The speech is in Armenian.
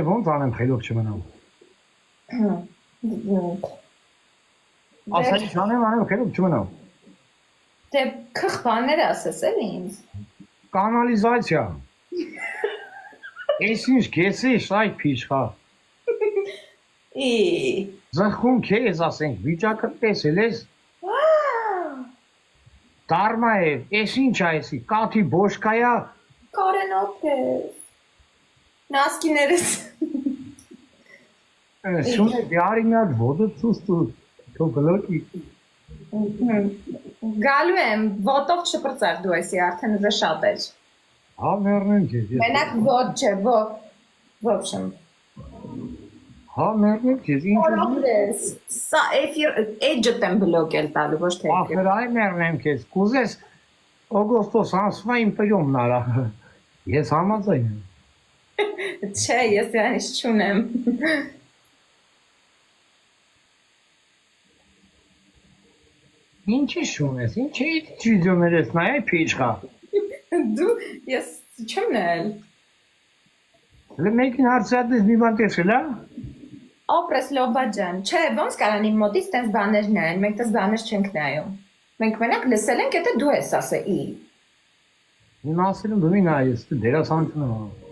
Ոնց անեմ խելոք չմնամ։ Ասա ինչ անեմ խելոք չմնամ։ Դե քխ բաներ ասես էլի ինձ։ Կանալիզացիա։ Էս ինչ կեսիշ, այ փիշխա։ Ի։ Զխում քեզ ասենք, վիճակը տեսել ես։ Դարմա է, էս ինչ է էսի, կաթի բոշկայա։ Կարենոք ես։ Նասկիներս։ Շունե դիարինատ ոտը ցուստու, թո գլոկի։ Գալու եմ, ոտով չպրծար դու էսի արդեն ուժը շատ էր։ Հա մեռնեմ քեզ։ Մենակ ոտ չէ, ոբշմ։ Հա մեռնեմ քեզ, ինչ Որովհետև սա էֆիր էջդ եմ բլոկել տալու, ոչ թե էֆիր։ Ախր այ մեռնեմ քեզ, կուզես օգոստոս անցվա իմ պրյոմն արա։ Ես համաձայն եմ։ Չէ, ես դրանից չունեմ։ Ինչի շունես, ինչի վիդեոներ ես նայ փիշխա։ Դու ես չեմ նայել։ Հələ մեկին հարցրատես մի բան տեսել, հա։ Ապրես լոբաջան, չէ, ոնց կարան իմ մոտից տես բաներ նայեն, մենք տես բաներ չենք նայում։ Մենք մենակ լսել ենք, եթե դու ես ասեի։ Իմ ասելում դու մի նայես, դերասանություն եմ անում։